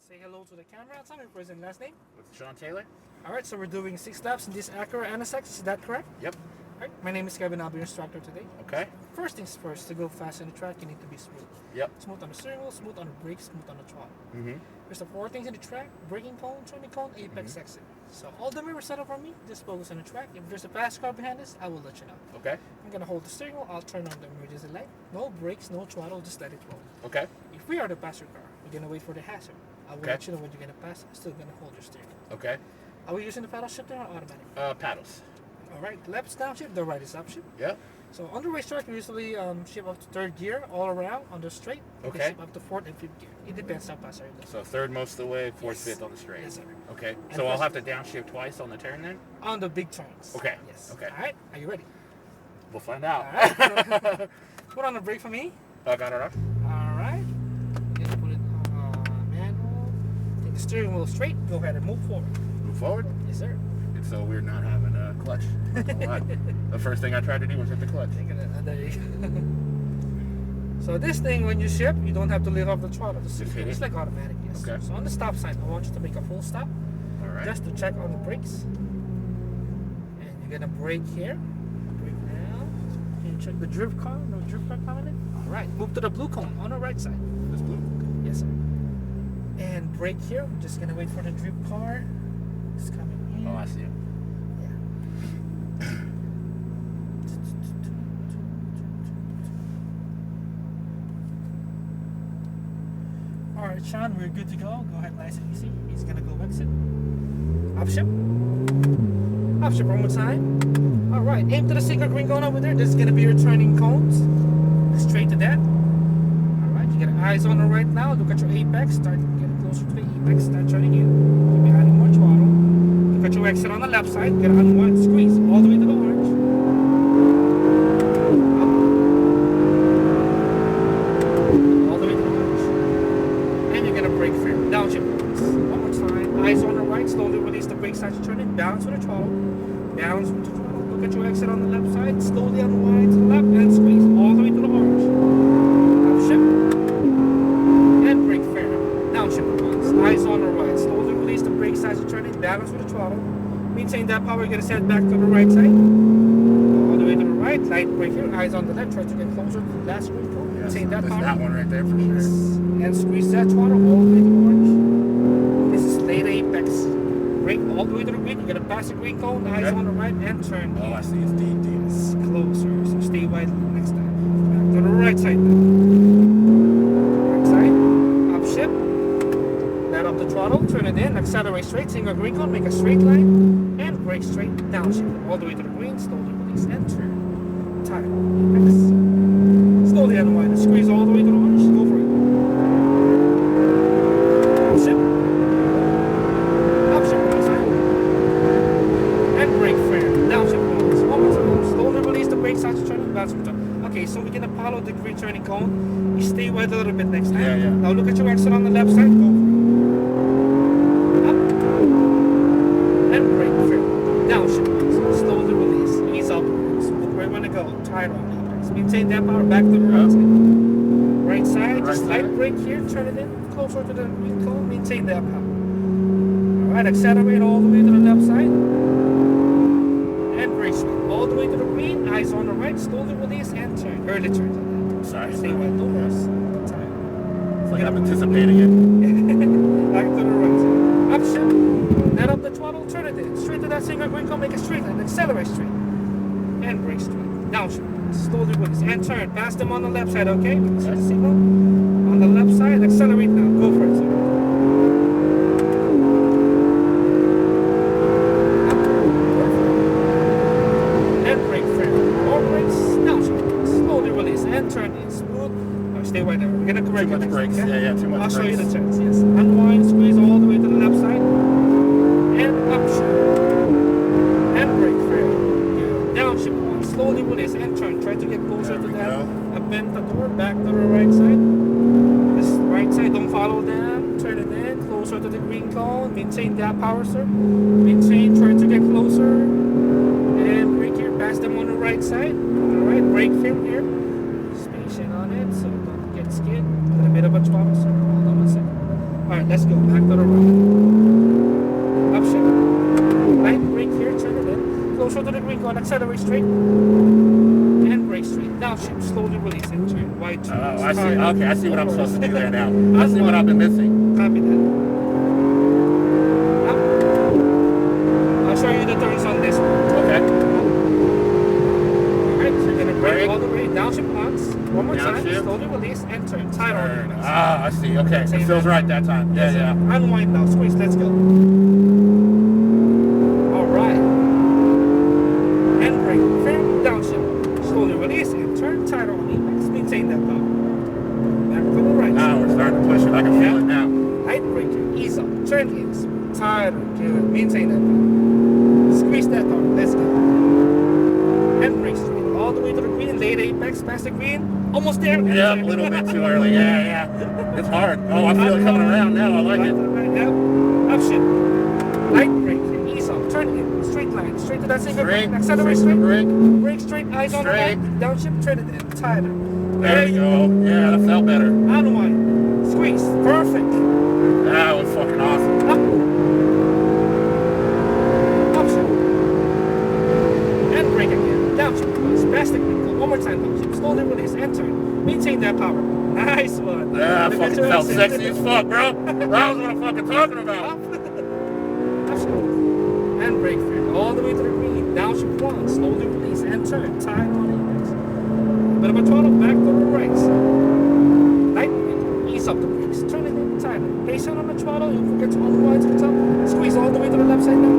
Say hello to the camera. Tell me your first and last name. With Sean Taylor? Alright, so we're doing 6 laps in this Acura NSX. Is that correct? Yep. Alright, my name is Kevin. I'll be your instructor today. Okay. First things first, to go fast on the track, you need to be smooth. Yep. Smooth on the steering wheel, smooth on the brakes, smooth on the throttle. Mm-hmm. There's the 4 things in the track: braking cone, turning cone, apex exit. So all the mirrors set up on me, just focus on the track. If there's a fast car behind us, I will let you know. Okay. I'm gonna hold the steering wheel, I'll turn on the emergency light. No brakes, no throttle, just let it roll. Okay. If we are the passenger car, we're gonna wait for the hazard. I will Okay. let you know when you're gonna pass. I'm still gonna hold your steering wheel. Okay. Are we using the paddle shifter or automatic? Paddles. Alright, the left is downshift, the right is upshift. Yep. So on the racetrack, we usually shift up to 3rd gear all around on the straight. We can Okay. shift up to 4th and 5th gear. It depends how fast are you going. So third most of the way, fourth, Yes. fifth on the straight. Yes, sir. Okay. And So I'll first- have to downshift twice on the turn then? On the big turns. Okay. Yes. Okay. Alright, are you ready? We'll find out. Alright. Put on the brake for me. I got it up. Alright. Then put it on manual. Take the steering wheel straight. Go ahead and move forward. Move forward. Yes, sir. It's so weird not having a clutch. Not gonna lie. The first thing I tried to do was hit the clutch. Take it, there you go. So this thing, when you shift, you don't have to lift off the throttle. Just hit It's it? like automatic, yes. Okay. So on the stop sign, I want you to make a full stop. All right. Just to check on the brakes. And you're gonna brake here. Brake now. Can you check the drift car? No drift car coming in? Alright, move to the blue cone on the right side. This blue. Yes, sir. And brake here. We're just gonna wait for the drift car. It's coming in. Oh, I see it. Alright, Sean, we're good to go. Go ahead, nice and easy. He's gonna go exit. Upshift. Upshift one more time. Alright, aim to the single green cone over there. This is gonna be your turning cones. Straight to that. Alright, you got eyes on the right now. Look at your apex. Start getting closer to the apex. Start turning in. Keep adding more throttle. Look at your exit on the left side. Get unwind, squeeze all the way to the orange. All the way to the orange. And you're gonna brake fair. Downshift once. One more time. Eyes on the right. Slowly release the brakes as you turn it. Balance with the throttle. Balance with the throttle. Look at your exit on the left side. Slowly unwind to the left and squeeze all the way to the orange. Upshift. And brake fair. Downshift once. Eyes on the right. Slowly release the brakes as you turn it. Balance with the throttle. Maintain that power. You're gonna set back to the right side. All the way to the right. Light brake here. Eyes on the left. Try to get closer to the last green cone. Yes, Maintain that that's power. that one right there for sure. And squeeze that throttle all the way to orange. This is late apex. Brake all the way to the green. You're gonna pass the green cone. Eyes Okay. on the right and turn. Oh, I see. It's deep, deep. It's closer. So stay wide next time. Back to the right side now. Right side. Upshift. Let up the throttle. Turn it in. Accelerate straight. Single green cone. Make a straight line. And brake straight. Downshift. All the way to the green. Slowly release and turn. Tight. Apex. Slowly unwind and squeeze all the way to the orange. Go for it. Upshift. Upshift one side. And brake fair. Downshift once. One more time. Slowly release the brakes as you turn it. Balance with the throttle. Okay, so we're gonna follow the green turning cone. You stay wide a little bit next time. Yeah, yeah. Now look at your exit on the left side. Go for it. Up. And brake fair. Downshift once. Slowly release. Ease upwards. Look where you wanna go. Tight on the apex. Maintain that power back to the right side. Right side. Right Just side. light brake here. Turn it in. Closer to the green cone. Maintain that power. Alright, accelerate all the way to the left side. And brake straight. All the way to the green. Eyes on the right. Slowly release and turn. Early turn. Sorry. Stay wide. Don't rush. Time. It's like I'm anticipating it. Back to the right side. Upshift. Let up the throttle. Turn it in. Straight to that single green cone. Make a straight line. Accelerate straight. And brake straight. Downshift. Slowly release. And turn. Pass them on the left side, okay? See the signal? On the left side. Accelerate now. Go for it, sir. And brake fair. More brakes. Downshift. Slowly release. And turn in. Smooth. No, stay right there. We're going to correct Too it much next brakes. time, okay? Yeah, too much I'll show you brakes. the turns, yes. Unwind, squeeze all the way to the left side. And upshift. And brake fair. Downshift one. Slowly release and turn. Try to get closer There to we that. go. Bend the door. Back to the right side. This right side, don't follow them. Turn it in. Closer to the green cone. Maintain that power, sir. Maintain. Try to get closer. And brake here. Pass them on the right side. Alright, brake film here. Just patient on it so don't get skid. A little bit of a throttle, sir. Hold on one second. Alright, let's go. Back to the right. Upshift. Right brake here, turn it in. Closer to the green cone, accelerate straight. And brake straight. Downshift, slowly release and turn. Wide turn. Oh, I see. Okay, I see what I'm supposed to do there now. I see what I've been missing. Copy that. I'll show you the turns on this one. Okay. Alright, so you're gonna brake Brake. all the way. Downshift once. One more time. Downshift. Slowly release and turn. Tight on. Ah, I see. Okay, it feels right that time. Yeah, yeah. Unwind now, squeeze, let's go. Alright. And brake, firm, downshift. Slowly release and turn, tighter on apex. Maintain that power. Back to the right. Now we're starting to push it. I can feel it now. Light brake, ease up, turn in, tighter, good. Maintain that power. Squeeze that power, let's go. And brake straight, all the way to the green, late apex, past the green. Almost there. Yeah, a little bit too early. Yeah, yeah. It's hard. Oh, I feel it coming around now. I like it. Yep. Upshift. Light brake. Ease up. Turn in. Straight line. Straight to that single brake. Accelerate straight. Brake straight. Eyes on the back. Downshift. Turn it in. Tighter. There you go. Yeah, that felt better. Unwind. Squeeze. Perfect. That was fucking awesome. Up. Upshift. And brake again. Downshift. Past the green. One more time. Downshift. Slowly release and turn. Maintain that power. Nice one. Yeah, fucking felt sexy as fuck, bro. That was what I'm fucking talking about. And brake firm all the way to the green. Downshift one, slowly release and turn. Tight on apex. A bit of a throttle back to the right. Light brake, ease up the brakes. Turn it in tighter. Patient on the throttle. Don't forget to unwind to the top. Squeeze all the way to the left side now.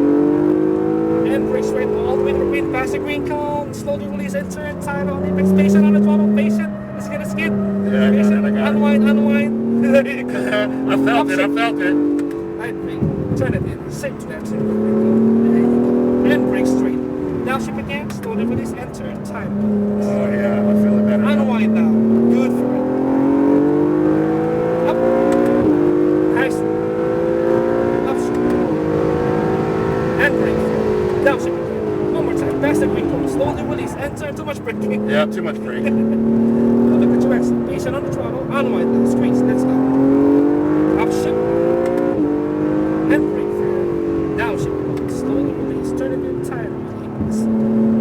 And brake straight all the way to the green. Past the green cone. Slowly release and turn. Tight on apex. Patient on the throttle. Patient. Let's get a skid. Yeah, I got it, I got it. Unwind. There you go. I felt it. Light brake. Turn it in. Safe to that single brake. There you go. And brake straight. Downshift again. Slowly release and turn. Tight. Oh, yeah. I feel it better. Unwind now. Good for it. Up. Nice. Upshift. And brake. Downshift again. One more time. Past the green cone. Slowly release and turn. Too much braking. Yeah, too much brake. Look at your exit. Patient on the throttle. Unwind now. Squeeze. Let's go. Upshift. And brake firm. Downshift. Slowly release. Turn it in tighter.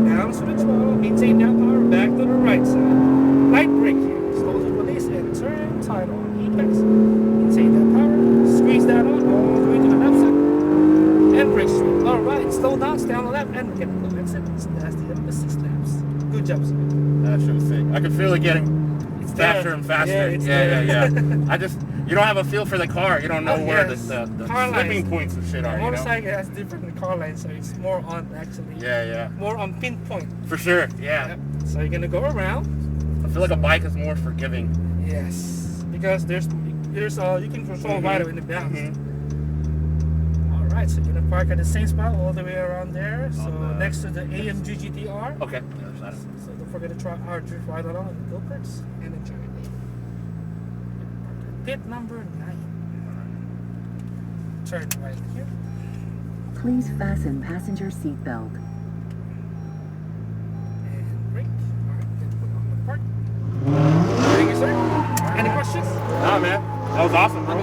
Down to the throttle. Maintain that power. Back to the right side. Light brake here. Slowly release and turn. Tight on apex. Maintain that power. Squeeze that on all the way to the left side. And brake straight. Alright. Slow down. Stay on the left. And get the exit. That's the end of the 6 laps. Good job, sir. That shit was sick. I can feel it getting faster and faster. Yeah. I just, you don't have a feel for the car. You don't know where the slipping points and shit are. Motorcycle has different car lines, so it's more on actually. Yeah. More on pinpoint. For sure. Yeah. Yep. So you're gonna go around. I feel like a bike is more forgiving. Yes, because there's you can control wider in the bounds. All right, so you're gonna park at the same spot all the way around there. So next to the AMG GTR. Okay. So don't forget to try our drift ride along on the go-karts and enjoy it. Pit number 9. Turn right here. Please fasten passenger seatbelt. And brake. Alright, then put on the park. Thank you, sir. Any questions? Nah, man. That was awesome, bro.